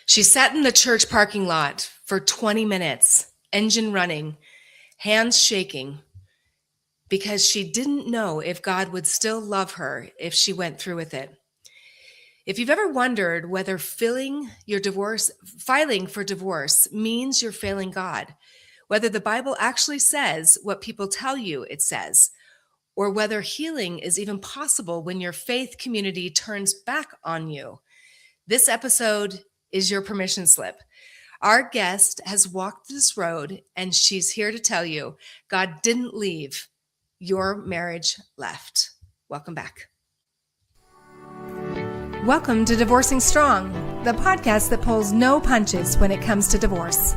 She sat in the church parking lot for 20 minutes, engine running, hands shaking, because she didn't know if God would still love her if she went through with it. If you've ever wondered whether filing for divorce means you're failing God, whether the Bible actually says what people tell you it says, or whether healing is even possible when your faith community turns back on you, this episode is your permission slip. Our guest has walked this road, and she's here to tell you God didn't leave. Your marriage left. Welcome back. Welcome to Divorcing Strong, the podcast that pulls no punches when it comes to divorce.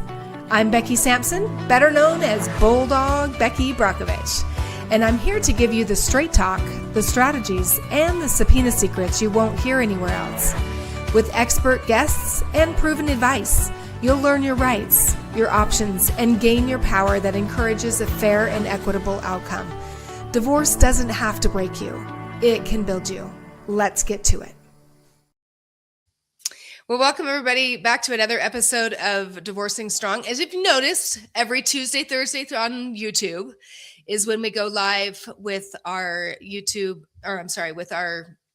I'm Becky Sampson, better known as Bulldog Becky Brockovich, and I'm here to give you the straight talk, the strategies, and the subpoena secrets you won't hear anywhere else. With expert guests and proven advice, you'll learn your rights, your options, and gain your power that encourages a fair and equitable outcome. Divorce doesn't have to break you. It can build you. Let's get to it. Well, welcome everybody back to another episode of Divorcing Strong. As if you noticed, every Tuesday, Thursday on YouTube is when we go live with our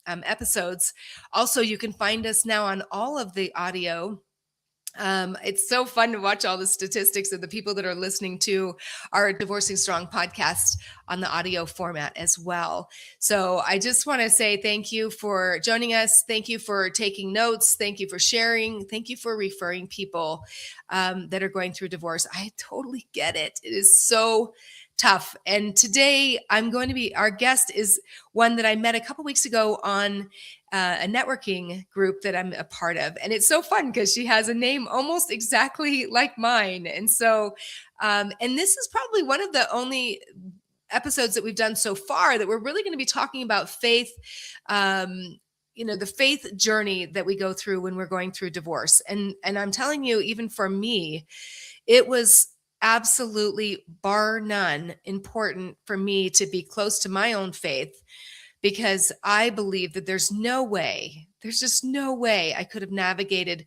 episodes. Also, you can find us now on all of the audio. It's so fun to watch all the statistics of the people that are listening to our Divorcing Strong podcast on the audio format as well. So I just want to say thank you for joining us. Thank you for taking notes. Thank you for sharing. Thank you for referring people that are going through divorce. I totally get it. It is so tough. And today our guest is one that I met a couple weeks ago on a networking group that I'm a part of. And it's so fun because she has a name almost exactly like mine. And so, and this is probably one of the only episodes that we've done so far that we're really going to be talking about faith, the faith journey that we go through when we're going through divorce. And I'm telling you, even for me, it was absolutely bar none important for me to be close to my own faith, because I believe that there's just no way I could have navigated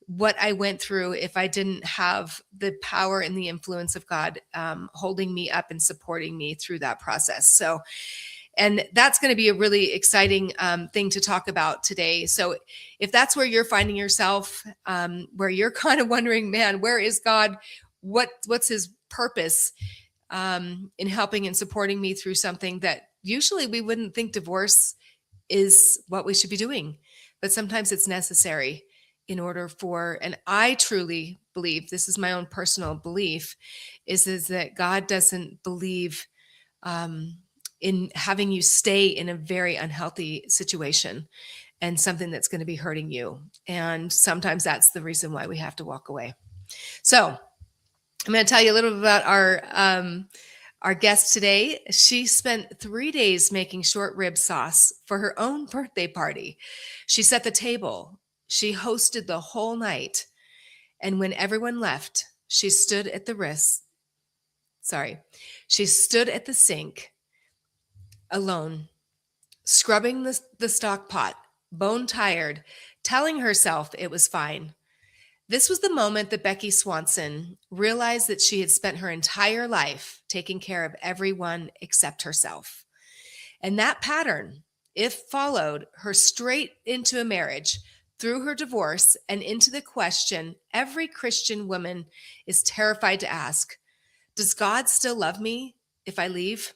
what I went through if I didn't have the power and the influence of God holding me up and supporting me through that process. So, and that's going to be a really exciting thing to talk about today. So if that's where you're finding yourself, where you're kind of wondering, man, where is God? What's his purpose in helping and supporting me through something that usually we wouldn't think divorce is what we should be doing, but sometimes it's necessary in order for, and I truly believe, this is my own personal belief, is that God doesn't believe in having you stay in a very unhealthy situation and something that's going to be hurting you. And sometimes that's the reason why we have to walk away. So I'm going to tell you a little bit about our guest today. She spent 3 days making short rib sauce for her own birthday party. She set the table. She hosted the whole night. And when everyone left, she stood at the sink alone, scrubbing the stock pot, bone tired, telling herself it was fine. This was the moment that Becky Swanson realized that she had spent her entire life taking care of everyone except herself. And that pattern, if followed, her straight into a marriage, through her divorce, and into the question every Christian woman is terrified to ask: does God still love me if I leave?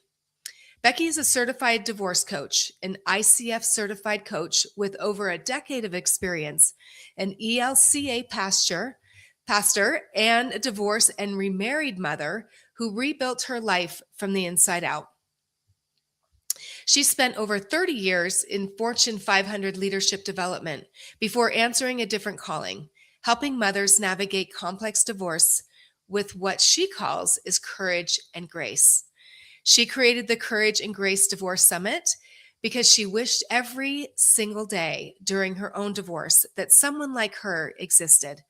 Becky is a certified divorce coach, an ICF-certified coach with over a decade of experience, an ELCA pastor, and a divorced and remarried mother who rebuilt her life from the inside out. She spent over 30 years in Fortune 500 leadership development before answering a different calling, helping mothers navigate complex divorce with what she calls is courage and grace. She created the Courage and Grace Divorce Summit because she wished every single day during her own divorce that someone like her existed.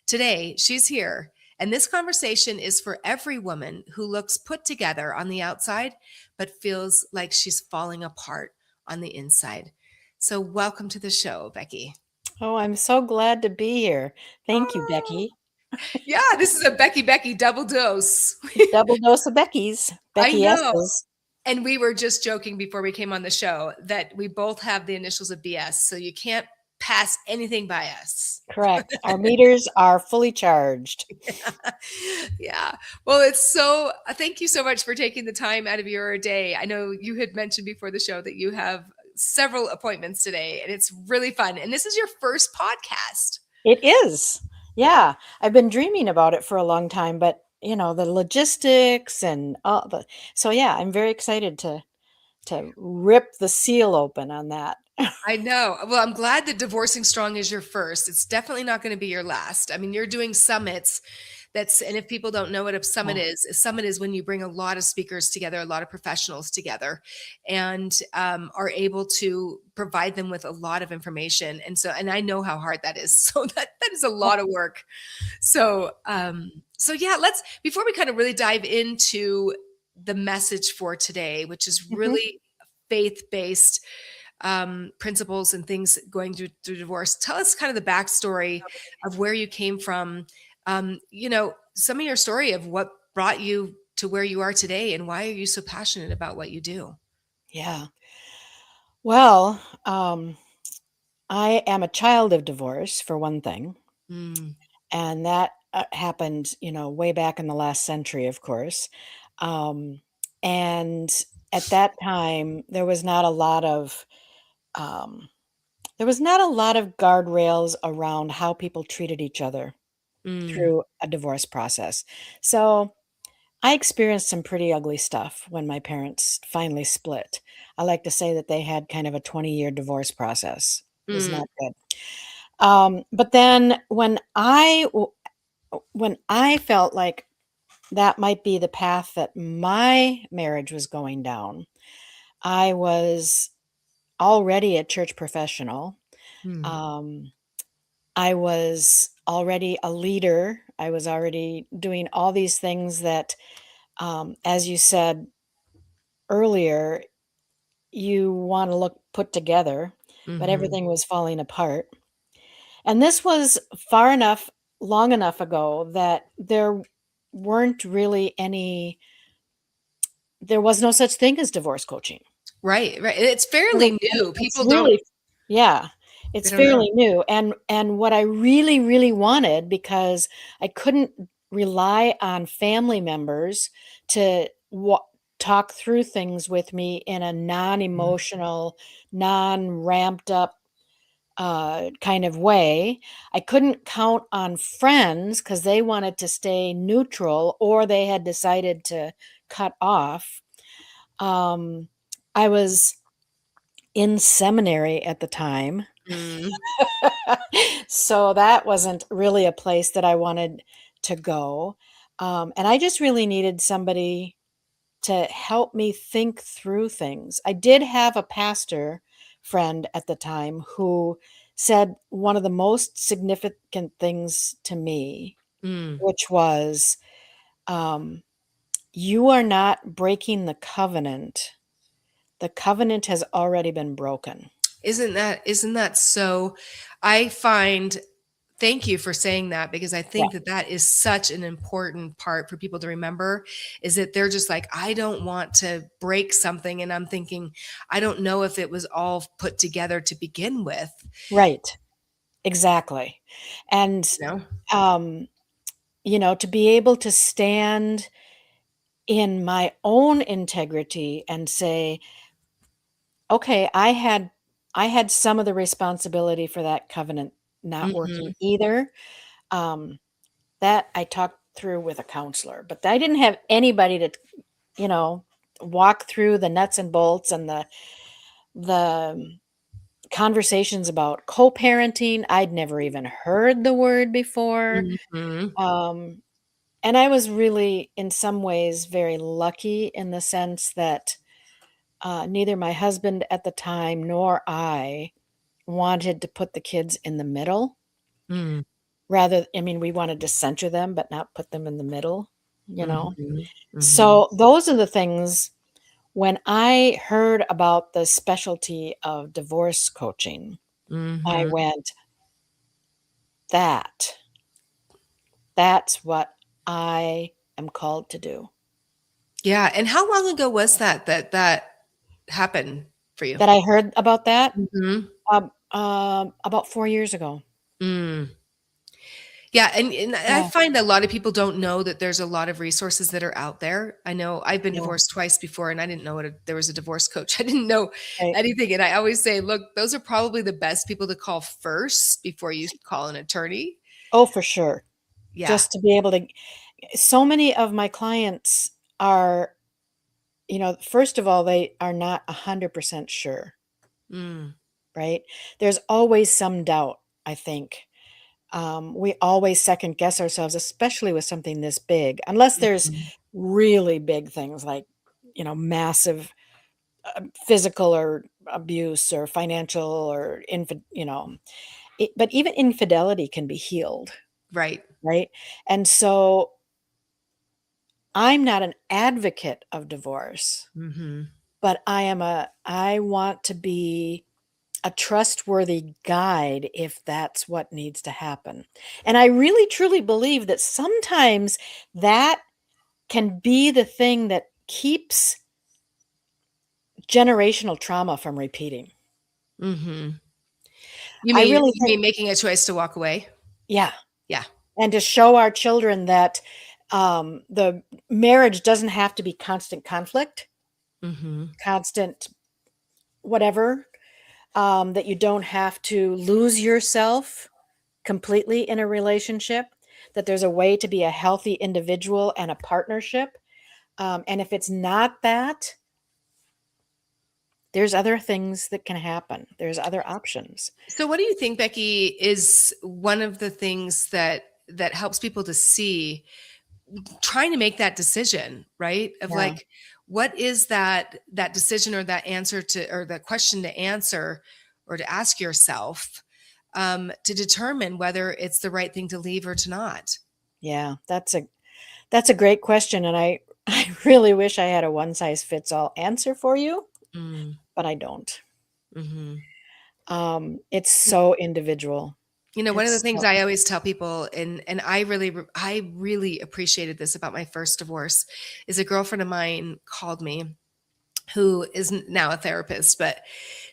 Today, she's here, and this conversation is for every woman who looks put together on the outside, but feels like she's falling apart on the inside. So welcome to the show, Becky. Oh, I'm so glad to be here. Thank you, Oh, Becky. yeah, this is a Becky double dose. Double dose of Becky's. I Becky know. S's. And we were just joking before we came on the show that we both have the initials of BS, so you can't pass anything by us. Correct. Our meters are fully charged. Yeah. Well, it's so thank you so much for taking the time out of your day. I know you had mentioned before the show that you have several appointments today, and it's really fun. And this is your first podcast. It is. Yeah. I've been dreaming about it for a long time, but the logistics and all the so yeah, I'm very excited to rip the seal open on that. I know. Well, I'm glad that Divorcing Strong is your first. It's definitely not going to be your last. I mean, you're doing summits. And if people don't know what Yeah. a summit is when you bring a lot of speakers together, a lot of professionals together, and are able to provide them with a lot of information. And I know how hard that is. So that is a lot of work. So yeah, let's before we kind of really dive into the message for today, which is Mhm. really faith-based principles and things going through divorce. Tell us kind of the backstory of where you came from. Some of your story of what brought you to where you are today, and why are you so passionate about what you do? Yeah. Well, I am a child of divorce for one thing. Mm, And that happened, way back in the last century, of course. Um, and at that time, um, there was not a lot of guardrails around how people treated each other mm, through a divorce process. So I experienced some pretty ugly stuff when my parents finally split. I like to say that they had kind of a 20-year divorce process. It was mm, not good. But then when I felt like that might be the path that my marriage was going down, I was already a church professional. mm, Um, I was already a leader. I was already doing all these things that, as you said earlier, you want to look put together, but mhm. everything was falling apart. And this was far enough, long enough ago that weren't really any there was no such thing as divorce coaching. Right, right. It's And it fairly and new. it's People don't really yeah, they it's don't know. fairly new, and what I really, really wanted, because I couldn't rely on family members to talk through things with me in a Mm, non-emotional, non-ramped up, kind of way. I couldn't count on friends because they wanted to stay neutral or they had decided to cut off. Um, I was in seminary at the time. mm, So that wasn't really a place that I wanted to go. And I just really needed somebody to help me think through things. I did have a pastor friend at the time who said one of the most significant things to me, mm. which was, um, you are not breaking the covenant. The covenant has already been broken. Isn't that so? I find Thank you for saying that, because I Yeah. think that that is such an important part for people to remember, is that they're just like, I don't want to break something. And I'm thinking, I don't know if it was all put together to begin with, Right. Exactly. And, you know? um, to be able to stand in my own integrity and say, okay, I had some of the responsibility for that covenant not working Mhm. either. Um, that I talked through with a counselor, but I didn't have anybody to, you know, walk through the nuts and bolts and the conversations about co-parenting. I'd never even heard the word before. Mhm. Um, and I was really, in some ways, very lucky in the sense that neither my husband at the time nor I wanted to put the kids in the middle. Mm. I mean, we wanted to center them, but not put them in the middle, you know? Mhm. Mhm. So those are the things. When I heard about the specialty of divorce coaching, I Mhm. went, that's what I am called to do. Yeah. And how long ago was that happened for you? That I heard about that Mhm. about 4 years ago. Mm. Yeah, and I Yeah, find that a lot of people don't know that there's a lot of resources that are out there. I know I've been yeah, divorced twice before, and I didn't know there was a divorce coach. I didn't know right. anything, and I always say, look, those are probably the best people to call first before you call an attorney. Oh, for sure. Yeah. Just to be able to so many of my clients are, first of all, they are not 100% sure, Mm. right? There's always some doubt, I think. We always second guess ourselves, especially with something this big, unless there's Mhm. really big things like, massive physical or abuse or financial or but even infidelity can be healed, Right. right? And so I'm not an advocate of divorce, Mhm. but I want to be a trustworthy guide if that's what needs to happen. And I really truly believe that sometimes that can be the thing that keeps generational trauma from repeating. Mhm. I really You think, mean making a choice to walk away? yeah, Yeah. and to show our children that the marriage doesn't have to be constant conflict, Mhm. constant whatever, that you don't have to lose yourself completely in a relationship, that there's a way to be a healthy individual and a partnership. And if it's not that, there's other things that can happen. There's other options. So what do you think, Becky, is one of the things that helps people to see trying to make that decision, right? Of Yeah. like, what is that decision or that answer to or the question to answer or to ask yourself to determine whether it's the right thing to leave or to not? Yeah. That's a great question. And I I really wish I had a one size fits all answer for you, Mm, but I don't. hmm. It's so individual. You know, one of the It's things so I always tell people, and I really appreciated this about my first divorce, is a girlfriend of mine called me who is now a therapist, but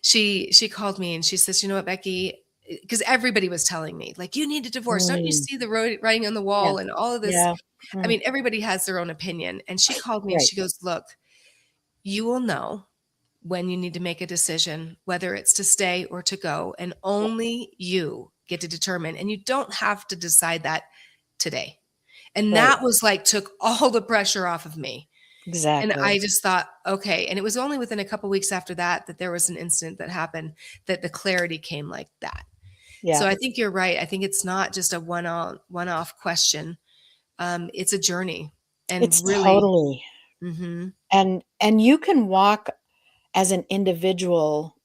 she called me and she says, "You know what, Becky?" Because everybody was telling me, like, "You need a divorce. Don't you mm, see the writing on the yeah. wall and all of this?" Yeah. I Mm, mean, everybody has their own opinion. And she called me and right. she goes, "Look, you will know when you need to make a decision, whether it's to stay or to go, and Yeah. only you get to determine. And you don't have to decide that today." And Right. that was like took all the pressure off of me. And I Exactly. just thought, okay. And it was only within a couple weeks after that that there was an incident that happened that the clarity came like that. So Yeah. I think you're right. I think it's not just a one off question. It's a journey, It's and really, totally. hmm. And you can walk as an individual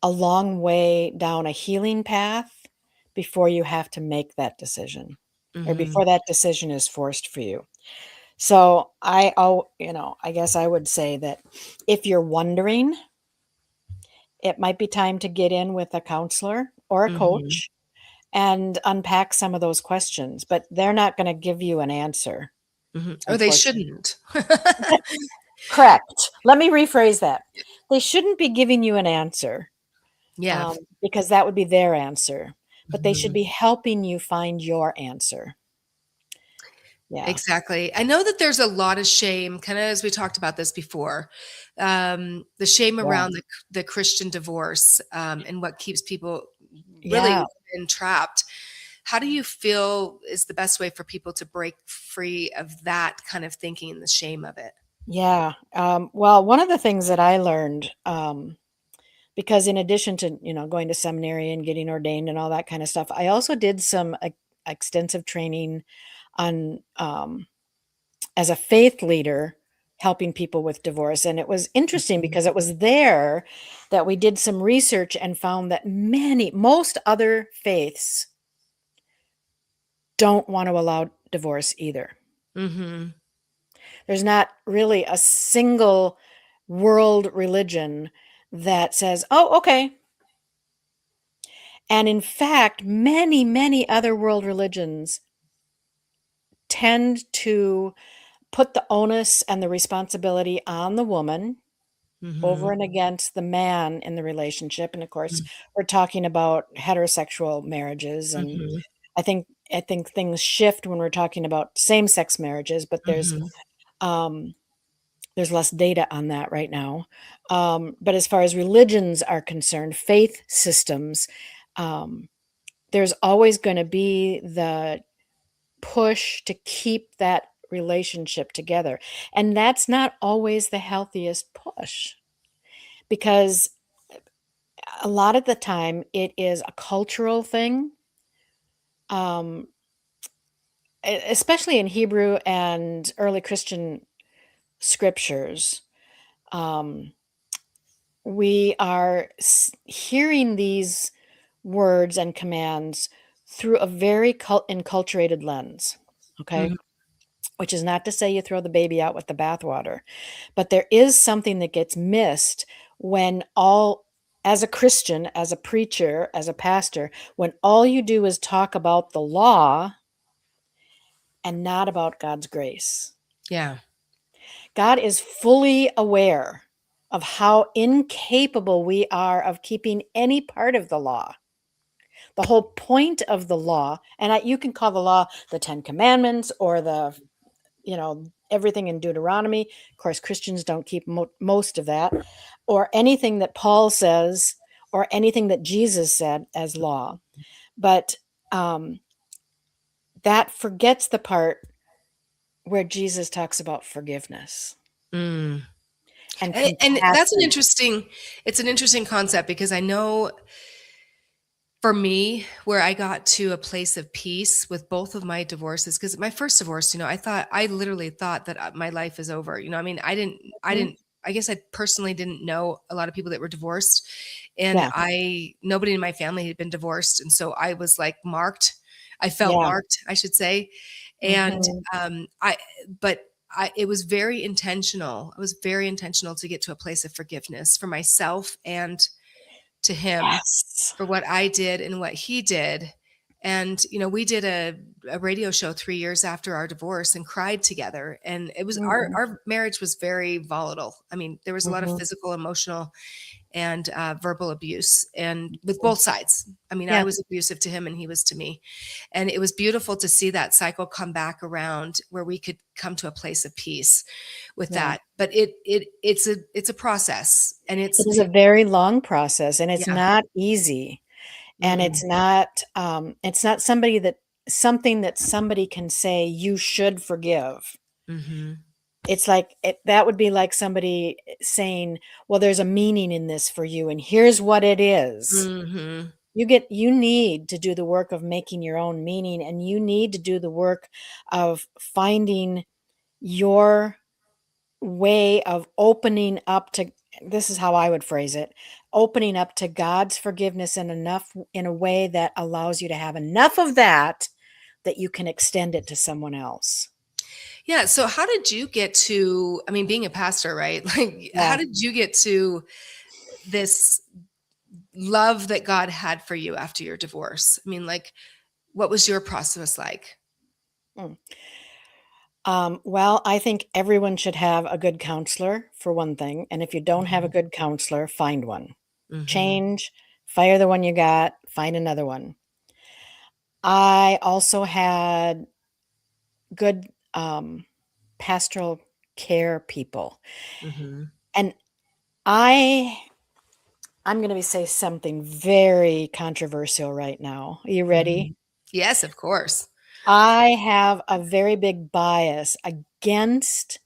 a long way down a healing path before you have to make that decision or Hmm. before that decision is forced for you. So I guess I would say that if you're wondering, it might be time to get in with a counselor or a Hmm. coach and unpack some of those questions, but they're not going to give you an answer, Hmm. Or they unfortunately. shouldn't. Correct. Let me rephrase that. They shouldn't be giving you an answer, Yeah. because that would be their answer, but they should Mhm. be helping you find your answer. Yeah. Exactly. I know that there's a lot of shame, kind of as we talked about this before, the shame Yeah. around the Christian divorce and what keeps people Yeah. really entrapped. How do you feel is the best way for people to break free of that kind of thinking and the shame of it? Yeah. Well, one of the things that I learned, because in addition to, going to seminary and getting ordained and all that kind of stuff, I also did some extensive training on, as a faith leader, helping people with divorce. And it was interesting Mhm. because it was there that we did some research and found that most other faiths don't want to allow divorce either. Mhm. There's not really a single world religion that says, "Oh, okay." And in fact, many, many other world religions tend to put the onus and the responsibility on the woman over Mhm. and against the man in the relationship. And of course, we're talking about heterosexual marriages, and Mhm. I think things shift when we're talking about same-sex marriages, but Mhm. um, there's less data on that right now. But as far as religions are concerned, faith systems, um, there's always going to be the push to keep that relationship together. And that's not always the healthiest push, because a lot of the time it is a cultural thing, um, especially in Hebrew and early Christian scriptures. Um, we are hearing these words and commands through a very enculturated lens. Okay. Mhm. Which is not to say you throw the baby out with the bathwater, but there is something that gets missed when as a Christian, as a preacher, as a pastor, when all you do is talk about the law and not about God's grace. Yeah. God is fully aware of how incapable we are of keeping any part of the law. The whole point of the law, and you can call the law the Ten Commandments or everything in Deuteronomy. Of course, Christians don't keep most of that, or anything that Paul says, or anything that Jesus said as law. But um, that forgets the part where Jesus talks about forgiveness Mm. and And that's compassion. it's an interesting concept because I know for me, where I got to a place of peace with both of my divorces, because my first divorce, I literally thought that my life is over. I mean, Mhm. I guess I personally didn't know a lot of people that were divorced, and Yeah, nobody in my family had been divorced. And so I was like marked. I felt yeah. marked, I should say. And, Mhm. but it was very intentional. I was very intentional to get to a place of forgiveness for myself and to him Yes. for what I did and what he did. And, we did a radio show 3 years after our divorce and cried together. And it was Mhm. our marriage was very volatile. I mean, there was a lot of Mhm. physical, emotional, and verbal abuse, and with both sides. I mean, I Yeah, was abusive to him and he was to me. And it was beautiful to see that cycle come back around where we could come to a place of peace with yeah. that. But it's a process, and It is a very long process, and it's yeah. not easy. And Mm-mm. it's not something that somebody can say you should forgive. Mhm. It's like that would be like somebody saying, well, there's a meaning in this for you, and here's what it is. Mhm. You need to do the work of making your own meaning, and you need to do the work of finding your way of opening up to, this is how I would phrase it, opening up to God's forgiveness in a way that allows you to have enough of that you can extend it to someone else. Yeah, so how did you get to, I mean, being a pastor, right? Like, how Yeah. did you get to this love that God had for you after your divorce? I mean, like, what was your process like? Mm. Well, I think everyone should have a good counselor for one thing. And if you don't have a Mhm. good counselor, find one. Mhm. Change, fire the one you got, find another one. I also had good pastoral care people. Mhm. And I I'm going to say something very controversial right now. Are you ready? Mhm. Yes, of course. I have a very big bias against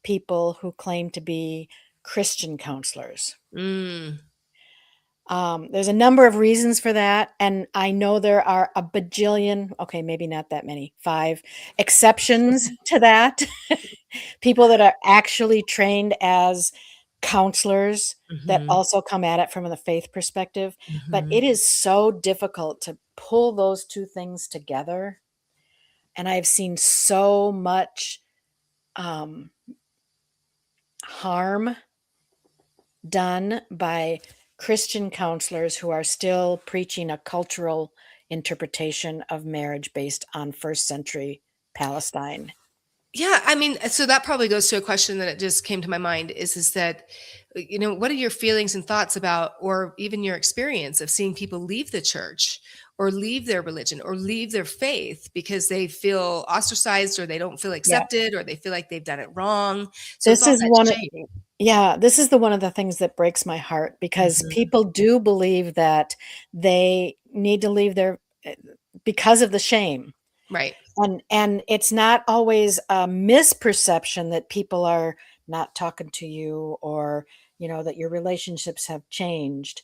people who claim to be Christian counselors. Mm. There's a number of reasons for that, and I know there are a bajillion, okay, maybe not that many, 5 exceptions to that. People that are actually trained as counselors that Mhm. also come at it from the faith perspective, but Mhm. it is so difficult to pull those 2 things together, and I've seen so much, harm done by Christian counselors who are still preaching a cultural interpretation of marriage based on first century Palestine. Yeah, I mean, so that probably goes to a question that it just came to my mind is that, what are your feelings and thoughts about, or even your experience of seeing people leave the church or leave their religion or leave their faith because they feel ostracized or they don't feel Yeah. accepted or they feel like they've done it wrong. So it's This all is that one of shame. Yeah, this is the one of the things that breaks my heart because Mhm. people do believe that they need to leave their because of the shame. Right. And it's not always a misperception that people are not talking to you or, that your relationships have changed.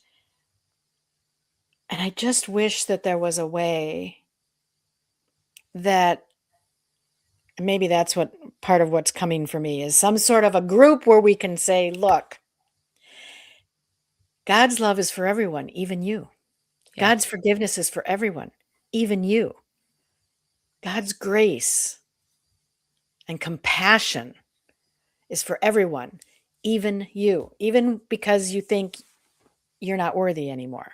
And I just wish that there was a way that maybe that's what part of what's coming for me is some sort of a group where we can say, look, God's love is for everyone, even you. Yeah. God's forgiveness is for everyone, even you. God's grace and compassion is for everyone, even you, even because you think you're not worthy anymore.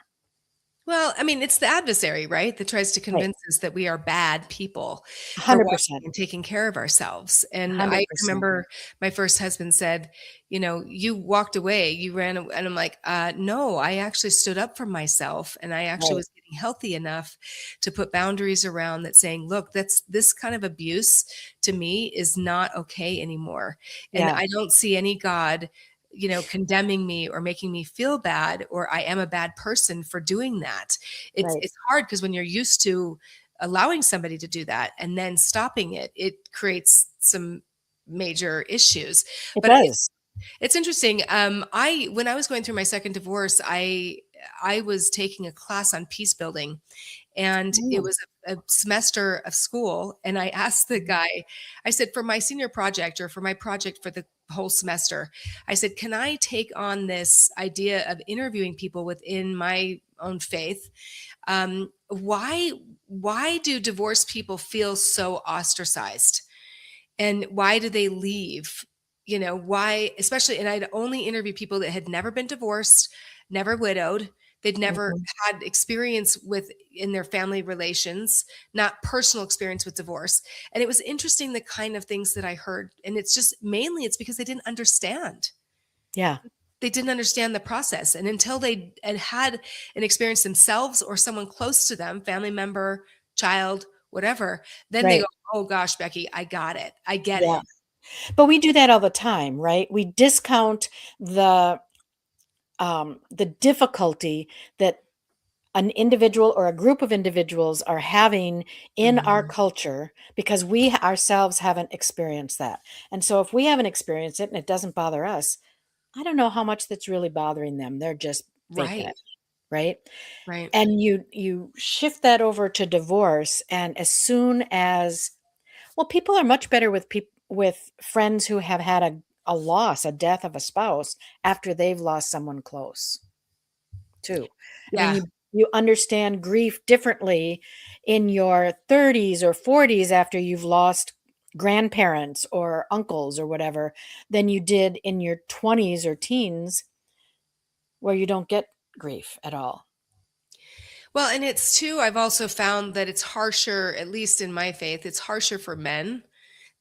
Well, I mean, it's the adversary, right? That tries to Right. convince us that we are bad people for walking 100%. and taking care of ourselves. And I 100%. remember my first husband said, you walked away, you ran, and I'm like, no, I actually stood up for myself. And I actually Right. was getting healthy enough to put boundaries around that saying, look, this kind of abuse to me is not okay anymore. And Yeah. I don't see any God condemning me or making me feel bad or I am a bad person for doing that. It's Right. it's hard because when you're used to allowing somebody to do that and then stopping it, it creates some major issues. It But does. it's interesting. I when I was going through my second divorce, I was taking a class on peace building, and it Mm. was a semester of school. And I asked the guy, I said, for my senior project or for my project for the whole semester, I said, can I take on this idea of interviewing people within my own faith? Why do divorced people feel so ostracized? And why do they leave? Why, especially, and I'd only interview people that had never been divorced, never widowed. They'd never Mhm. had experience with in their family relations, not personal experience with divorce. And it was interesting the kind of things that I heard. And it's just mainly it's because they didn't understand. Yeah. They didn't understand the process. And until they had an experience themselves or someone close to them, family member, child, whatever, then they go, Right. oh gosh, Becky, I got it. I get Yeah. it. But we do that all the time, right? We discount the difficulty that an individual or a group of individuals are having in our Mhm. culture because we ourselves haven't experienced that. And so if we haven't experienced it and it doesn't bother us, I don't know how much that's really bothering them. They're just faking Right, it, right? right. And you shift that over to divorce and as soon as people are much better with with friends who have had a loss, a death of a spouse after they've lost someone close too. I mean, Yeah. you understand grief differently in your 30s or 40s after you've lost grandparents or uncles or whatever than you did in your 20s or teens where you don't get grief at all. Well, and it's too, I've also found that it's harsher, at least in my faith, it's harsher for men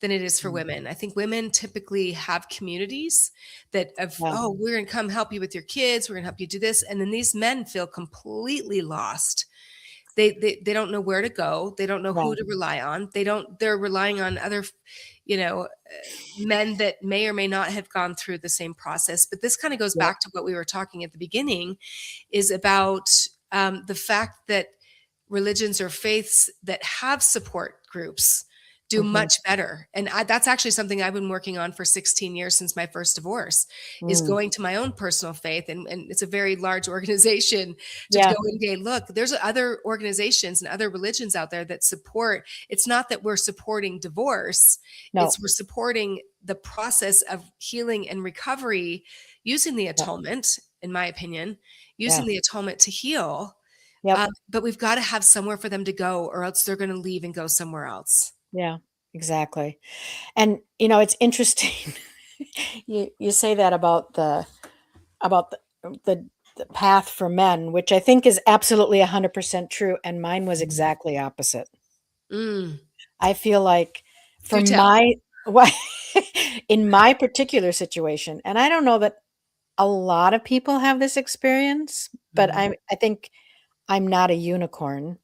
than it is for Mm. women. I think women typically have communities that of, Yeah, oh, we're going to come help you with your kids, we're going to help you do this, and then these men feel completely lost. They don't know where to go. They don't know yeah, who to rely on. They're relying on other, men that may or may not have gone through the same process. But this kind of goes yep, back to what we were talking at the beginning is about the fact that religions or faiths that have support groups do mhm, much better. And that's actually something I've been working on for 16 years since my first divorce is mm, going to my own personal faith. And it's a very large organization to go yeah, and say, look, there's other organizations and other religions out there that support. It's not that we're supporting divorce. no, It's we're supporting the process of healing and recovery using the yep, atonement, in my opinion, using yeah, the atonement to heal. yep, But we've got to have somewhere for them to go, or else they're going to leave and go somewhere else. yeah, exactly. And it's interesting. You say that about the the path for men, which I think is absolutely 100% true, and mine was Mhm. exactly opposite. Mm. I feel like for Do tell. my what in my particular situation, and I don't know that a lot of people have this experience, but Mhm. I think I'm not a unicorn.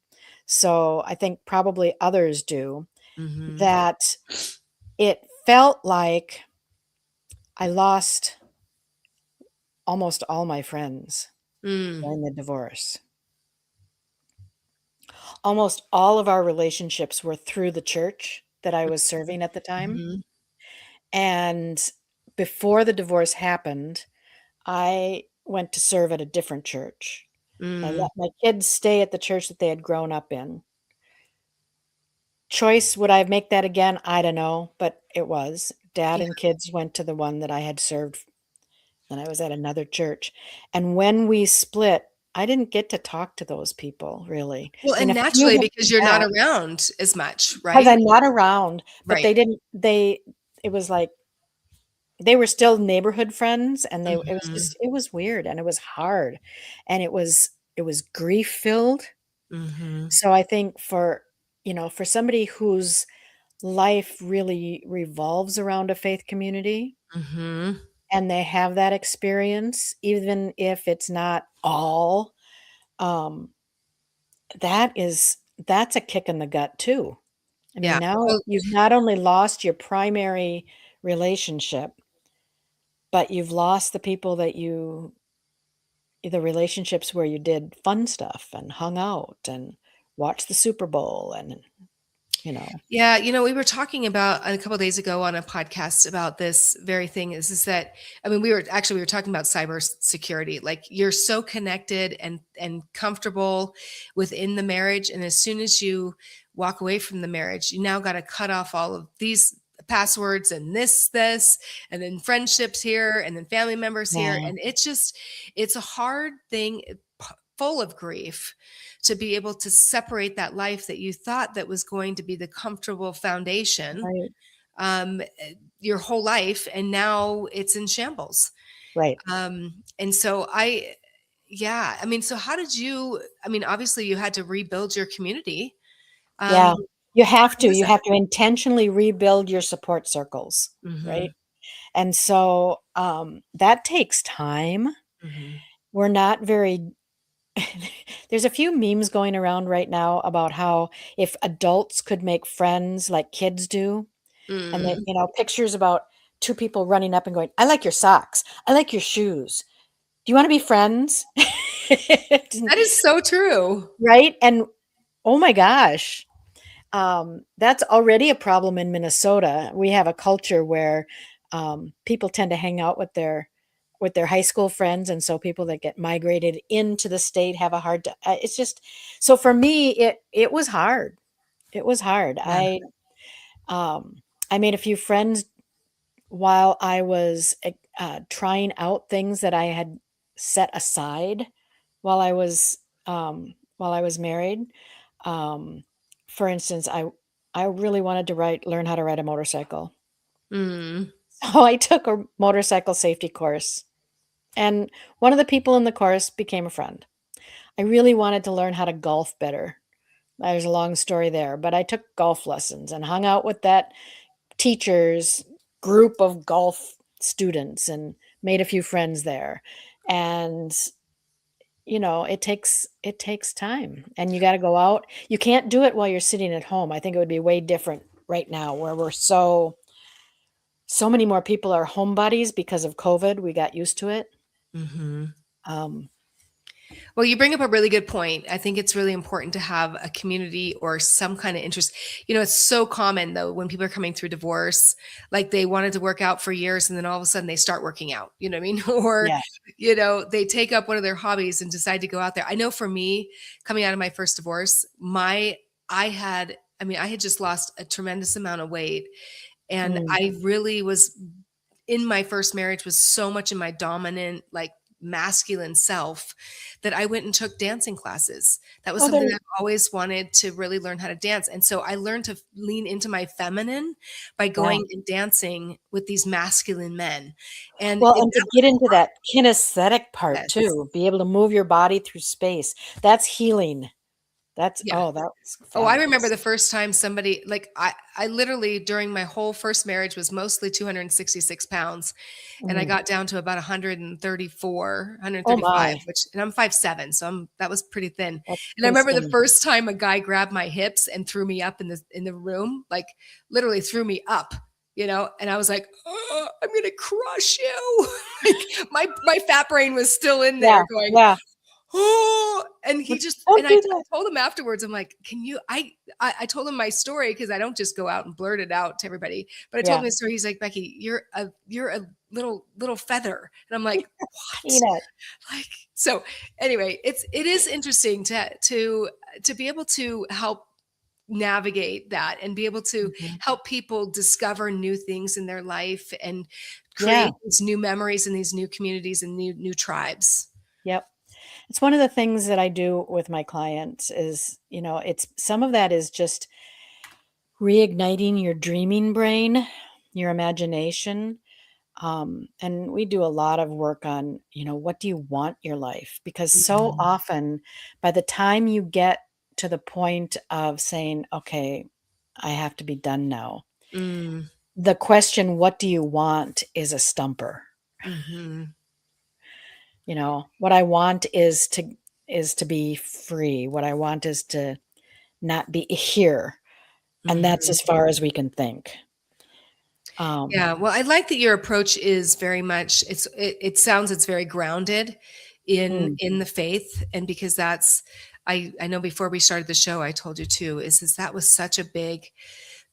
So I think probably others do, Mhm. that it felt like I lost almost all my friends Mm. during the divorce. Almost all of our relationships were through the church that I was serving at the time. Mhm. And before the divorce happened, I went to serve at a different church. I Mm. let my kids stay at the church that they had grown up in. Choice, would I make that again? I don't know, but it was. Dad Yeah. and kids went to the one that I had served, and I was at another church. And when we split, I didn't get to talk to those people really. Well, I mean, and a few naturally have because come you're not back around as much, because right? I'm not around, but Right. it was like they were still neighborhood friends, and it was Mhm. just it was weird, and it was hard, and it was grief filled. Mhm. So I think for somebody whose life really revolves around a faith community Mhm. and they have that experience, even if it's not all, um, that's a kick in the gut too. I mean, Yeah. now Well, you've not only lost your primary relationship, but you've lost the people that the relationships where you did fun stuff and hung out and watched the Super Bowl and, you know. yeah, we were talking about a couple days ago on a podcast about this very thing is that I mean we were talking about cyber security. Like you're so connected and comfortable within the marriage, and as soon as you walk away from the marriage, you now got to cut off all of these passwords and this and then friendships here and then family members here, Yeah, and it's a hard thing, full of grief, to be able to separate that life that you thought that was going to be the comfortable foundation, right, your whole life, and now it's in shambles. right. And so yeah, I mean, so how did you, I mean, obviously you had to rebuild your community. Yeah, um how was you that? have to intentionally rebuild your support circles, right? Hmm. And so, that takes time. Hmm. We're not very there's a few memes going around right now about how if adults could make friends like kids do, and Mm. pictures about 2 people running up and going, "I like your socks. I like your shoes. Do you wanna be friends?" That is so true. Right? And, oh my gosh, that's already a problem in Minnesota. We have a culture where, people tend to hang out with their high school friends, and so people that get migrated into the state have a hard ti it's just so for me, it was hard. It was hard. Yeah. Um, I made a few friends while I was, trying out things that I had set aside while I was married. Um, for instance, I really wanted to learn how to ride a motorcycle. Mm. So I took a motorcycle safety course, and one of the people in the course became a friend. I really wanted to learn how to golf better. There's a long story there, but I took golf lessons and hung out with that teacher's group of golf students and made a few friends there. And it takes time, and you got to go out. You can't do it while you're sitting at home. I think it would be way different right now where we're so many more people are homebodies because of COVID. We got used to it. Hmm. Um, Well, you bring up a really good point. I think it's really important to have a community or some kind of interest. It's so common though when people are coming through divorce, like they wanted to work out for years and then all of a sudden they start working out, you know what I mean? Or, yeah. they take up one of their hobbies and decide to go out there. I know for me, coming out of my first divorce, I had just lost a tremendous amount of weight. And Mm, I really was in my first marriage was so much in my dominant, like masculine self that I went and took dancing classes. That was Oh, there. something that I've always wanted to really learn how to dance. And so I learned to lean into my feminine by Yeah. going and dancing with these masculine men. And Well, it, and to that get into that kinesthetic part was, too, be able to move your body through space. That's healing. yeah. Oh, that was Oh, I remember fabulous. the first time somebody like I literally during my whole first marriage was mostly 266 pounds. And I Mm. got down to about 134, Oh 135, my, which, and I'm 5'7", so that was pretty thin. that's And I pretty remember the skinny. first time a guy grabbed my hips and threw me up in the room, like literally threw me up, and I was like, oh, I'm gonna crush you. Like my fat brain was still in Yeah, there going, yeah. oh, and But he just, don't and I do that. told him afterwards, I'm like, can you, I told him my story because I don't just go out and blurt it out to everybody, but I told Yeah, him his story. He's like, Becky, you're a little feather. And I'm like, what? peanut. Like, so anyway, it is interesting to be able to help navigate that and be able to Mhm. help people discover new things in their life and Yeah, create these new memories in these new communities and new tribes. yep. It's one of the things that I do with my clients is, it's some of that is just reigniting your dreaming brain, your imagination. And we do a lot of work on, what do you want your life? Because so Mhm. often, by the time you get to the point of saying, okay, I have to be done now, Mm, the question, what do you want, is a stumper. mhm, What I want is to be free. What I want is to not be here. And that's mhm. as far as we can think. Um, Yeah, well, I like that your approach is very much it sounds it's very grounded mm, in the faith, and because that's I know before we started the show I told you too is that was such a big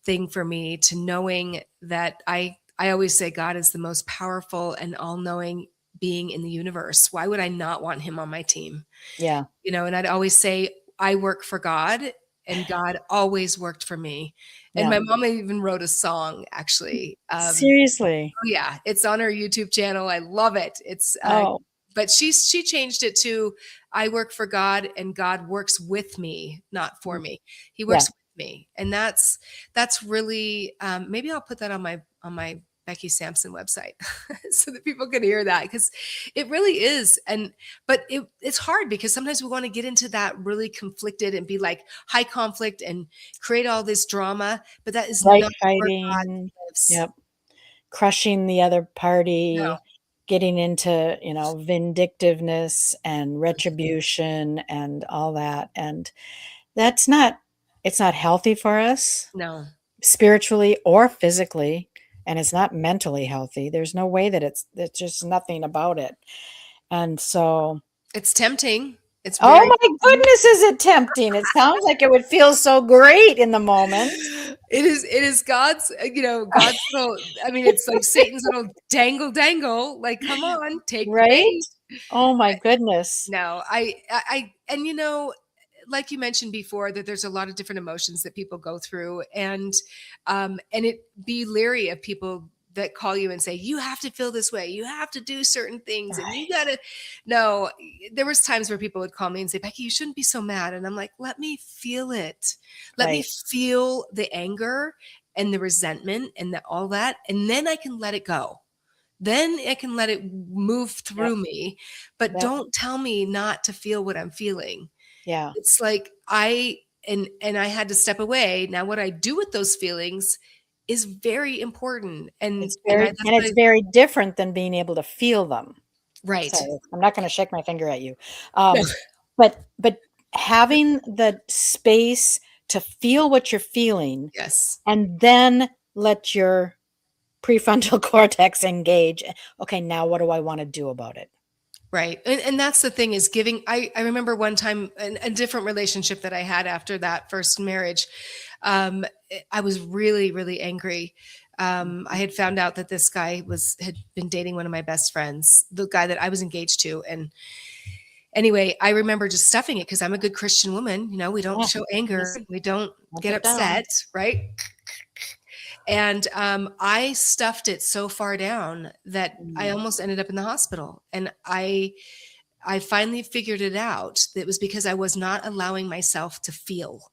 thing for me to knowing that I always say God is the most powerful and all-knowing being in the universe. Why would I not want him on my team? yeah. And I'd always say, I work for God and God always worked for me. And Yeah. my mom even wrote a song actually. Seriously. Oh yeah, it's on her YouTube channel. I love it. Oh, But she changed it to, I work for God and God works with me, not for mm, me. He yeah. works with me. And that's really, maybe I'll put that on my Becky Sampson website so that people can hear that because it really is. But it's hard because sometimes we want to get into that really conflicted and be like high conflict and create all this drama, but that is Right not where God fighting. lives. Yep. Crushing the other No. party, getting into, vindictiveness and retribution and all that. And that's not it's not healthy for us No. spiritually or physically, and it's not mentally healthy. There's no way that it's just nothing about it. And so, It's tempting. It's oh very my tempting. goodness, is it tempting? It sounds like it would feel so great in the moment. It is God's, God's little, I mean, it's like Satan's little dangle, like, come on, take the Right? bait. Oh my goodness. No, and like you mentioned before, that there's a lot of different emotions that people go through, and it be leery of people that call you and say you have to feel this way, you have to do certain things, and you Right. gotta. No, there was times where people would call me and say, Becky, you shouldn't be so mad, and I'm like, let me feel it, let me Right. feel the anger and the resentment and all that, and then I can let it go. Then I can let it move Yep. through me, but Yep. don't tell me not to feel what I'm feeling. Yeah. It's like and I had to step away. Now what I do with those feelings is very important. And I that's what It's I very different than being able to feel them. right. Sorry, I'm not gonna shake my finger at you. No. But having the space to feel what you're feeling Yes. and then let your prefrontal cortex engage. Okay, now what do I wanna do about it? Right. And that's the thing is giving. I remember one time in a different relationship that I had after that first marriage. I was really, really angry. I had found out that this guy had been dating one of my best friends, the guy that I was engaged to. And anyway, I remember just stuffing it because I'm a good Christian woman. We don't Yeah, show anger, just we don't dump get it down. upset, right? And I stuffed it so far down that I Mm. almost ended up in the hospital. And I finally figured it out. It was because I was not allowing myself to feel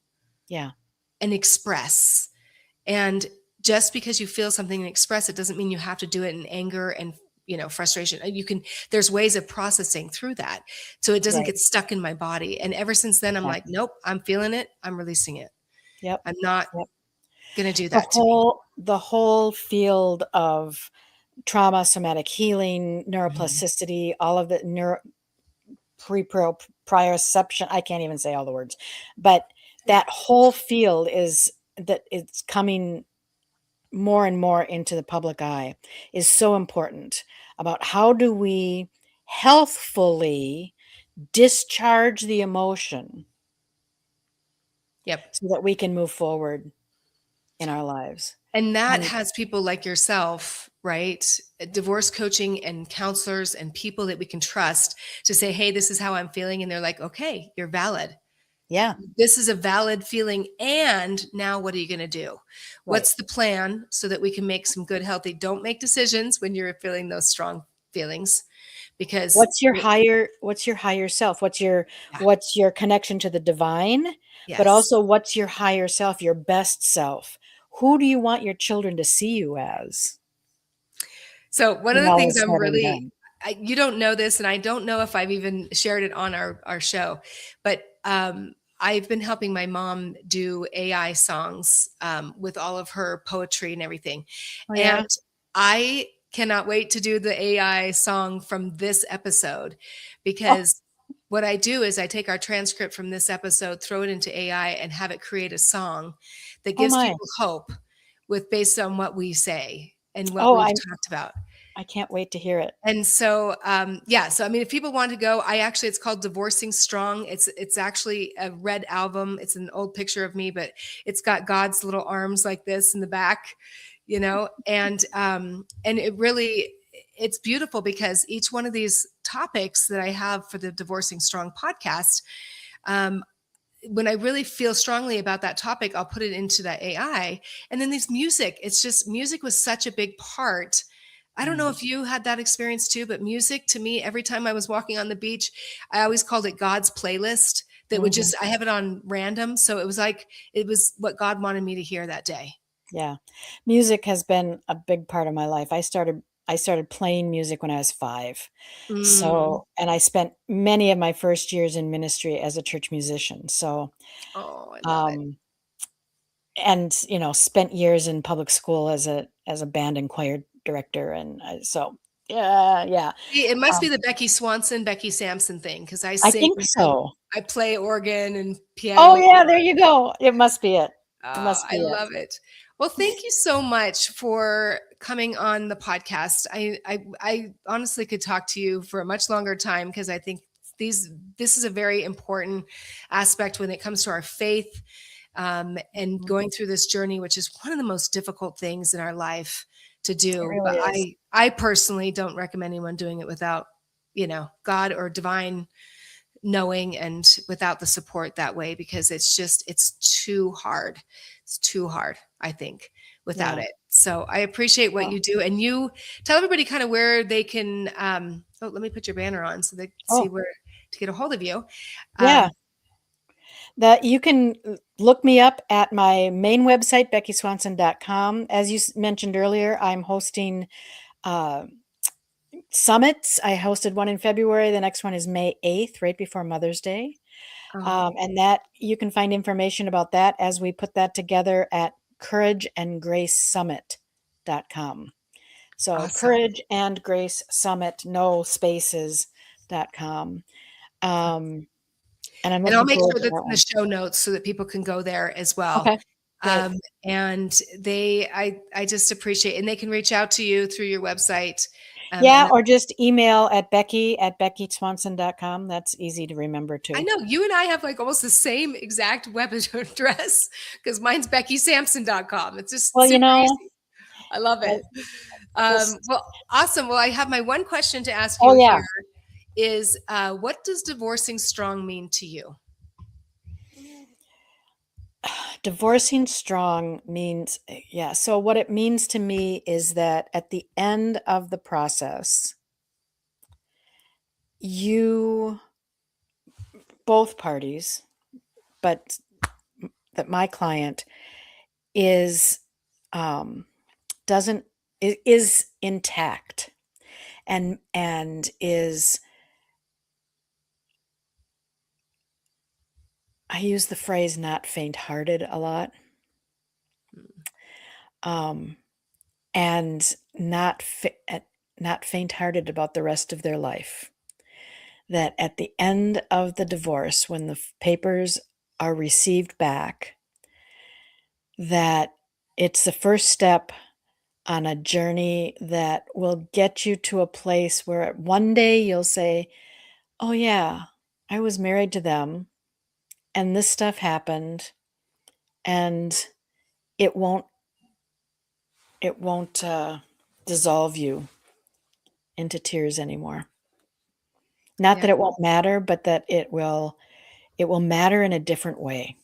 Yeah. and express. And just because you feel something and express it doesn't mean you have to do it in anger and frustration. You can, there's ways of processing through that so it doesn't Right. get stuck in my body. And ever since then I'm like, Exactly. nope, I'm feeling it, I'm releasing it. Yep. I'm not Yep. going to do The that to me. whole field of trauma, somatic healing, Mhm. neuroplasticity, all of the proprioception. I can't even say all the words, but Yeah. that whole field is that it's coming more and more into the public eye is so important about how do we healthfully discharge the emotion Yep. so that we can move forward in our lives. And that And has people like yourself, right? Divorce coaching and counselors and people that we can trust to say, hey, this is how I'm feeling. And they're like, okay, you're valid. yeah, This is a valid feeling. And now what are you going to do? right. What's the plan so that we can make some good, healthy, don't make decisions when you're feeling those strong feelings because, What's your higher self? What's your yeah, connection to the divine, but yes. also what's your higher self, your best self? Who do you want your children to see you as So one of when the all things is I'm said and really, done? you don't know this, and I don't know if I've even shared it on our show, but I've been helping my mom do AI songs with all of her poetry and everything. Oh And yeah. I cannot wait to do the AI song from this episode Oh, because what I do is I take our transcript from this episode, throw it into AI, and have it create a song that oh gives my. people hope with based on what we say and what Oh, we've talked about. I can't wait to hear it. And so, yeah. So, I mean, if people want to go, it's called Divorcing Strong. It's actually a red album. It's an old picture of me, but it's got God's little arms like this in the back, and it really, it's beautiful because each one of these topics that I have for the Divorcing Strong podcast, um, when I really feel strongly about that topic, I'll put it into that AI. And then this music, it's just music was such a big part. I don't know Mm, if you had that experience too, but music to me, every time I was walking on the beach, I always called it God's playlist that would mhm. just, I have it on random. So it was like, it was what God wanted me to hear that day. Yeah. Music has been a big part of my life. I started playing music when I was 5. Mm. So, and I spent many of my first years in ministry as a church musician. So, Oh, I love it. um, and, spent years in public school as a band and choir director, and, so yeah, yeah. See, it must be Um, the Becky Swanson, Becky Sampson thing because I I sing, think so. I play organ and Oh, piano. yeah, there you go. It must be it. It must I be it. love it. Well, thank you so much for coming on the podcast. I honestly could talk to you for a much longer time because I think this is a very important aspect when it comes to our faith and Mhm. going through this journey, which is one of the most difficult things in our life to It do. But really is. I personally don't recommend anyone doing it without God or divine knowing and without the support that way because it's too hard. It's too hard, I think, without Yeah. it. So I appreciate what Oh, you do. And you tell everybody kind of where they can let me put your banner on so they can see oh, where to get a hold of you. yeah. Um That you can look me up at my main website, beckyswanson.com. As you mentioned earlier, I'm hosting uh, summits. I hosted one in February. The next one is May 8th, right before Mother's Day. oh, And that you can find information about that as we put that together at courageandgracesummit.com. So awesome. courage and grace summit, no spaces.com. Um, and I'm And I'll looking make forward sure to that's that in the one. show notes so that people can go there as well. Okay, great. And I just appreciate, and they can reach out to you through your website. And Yeah, that, or just email at becky@beckyswanson.com. That's easy to remember I too. know you and I have like almost the same exact web address because mine's BeckySampson.com. It's just Well, super easy. I love I it. just Well, awesome. Well, I have my one question to ask oh, you yeah. here is what does divorcing strong mean to you? Divorcing strong means, yeah. So what it means to me is that at the end of the process, you, both parties, but that my client is, doesn't, is intact and is, I use the phrase not faint-hearted a lot. And not faint-hearted about the rest of their life. That at the end of the divorce, when the papers are received back, that it's the first step on a journey that will get you to a place where one day you'll say, "Oh yeah, I was married to them, and this stuff happened, and it won't dissolve you into tears anymore." Not Yeah. that it won't matter, but that it will matter in a different way.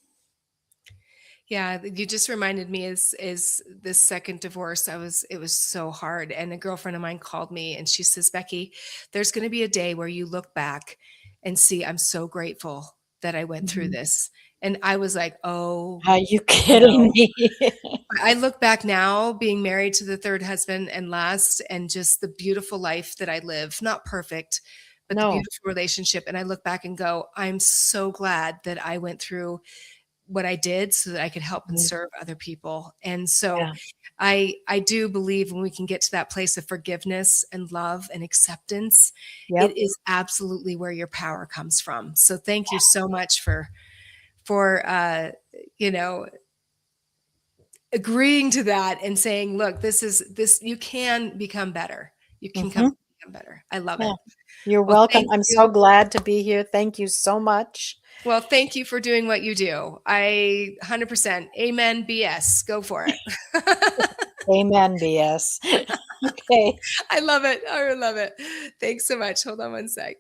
Yeah, you just reminded me is this second divorce. It was so hard. And a girlfriend of mine called me and she says, "Becky, there's going to be a day where you look back and see, I'm so grateful that I went through Mhm. this." And I was like, "Oh, Are you no." kidding me? I look back now being married to the third husband and last, and just the beautiful life that I live, not perfect, but the No. beautiful relationship. And I look back and go, I'm so glad that I went through what I did so that I could help and Mhm. serve other people. And so Yeah. I do believe when we can get to that place of forgiveness and love and acceptance, it Yep. is absolutely where your power comes from. So thank you so much for you know, agreeing to that and saying, look, this, you can become better. You can Mhm. become better. I love Yeah. it. You're Well, welcome. thank I'm so you. glad to be here. Thank you so much. Well, thank you for doing what you do. I 100% amen BS. Go for it. Amen, BS. Okay. I love it. I love it. Thanks so much. Hold on one sec.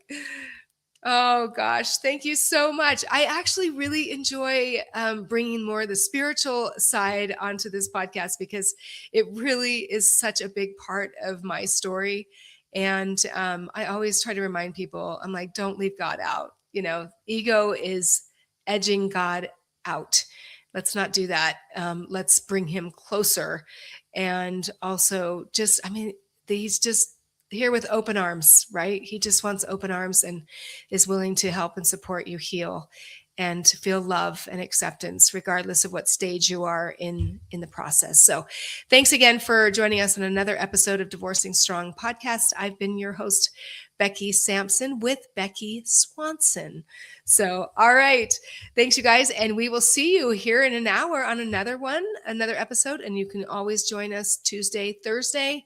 Oh gosh, thank you so much. I actually really enjoy bringing more of the spiritual side onto this podcast because it really is such a big part of my story. And I always try to remind people, I'm like, don't leave God out. You know, ego is edging God out. Let's not do that. Let's bring him closer. And also, just, I mean, he's just here with open arms, right? He just wants open arms and is willing to help and support you heal and to feel love and acceptance regardless of what stage you are in the process. So thanks again for joining us on another episode of Divorcing Strong podcast. I've been your host, Becky Sampson, with Becky Swanson. So all right, thanks you guys, and we will see you here in an hour on another episode. And you can always join us Tuesday, Thursday,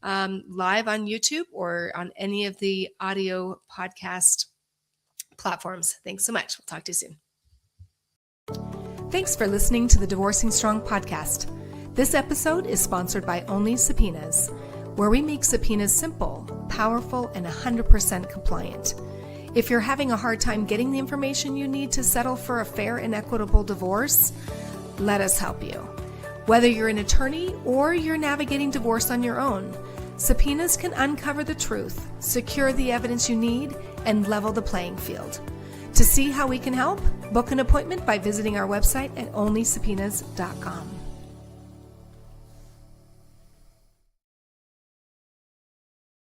live on YouTube or on any of the audio podcast platforms. Thanks so much. We'll talk to you soon. Thanks for listening to the Divorcing Strong podcast. This episode is sponsored by Only Subpoenas, where we make subpoenas simple, powerful, and 100% compliant. If you're having a hard time getting the information you need to settle for a fair and equitable divorce, let us help you. Whether you're an attorney or you're navigating divorce on your own, subpoenas can uncover the truth, secure the evidence you need, and level the playing field. To see how we can help, book an appointment by visiting our website at onlysubpoenas.com.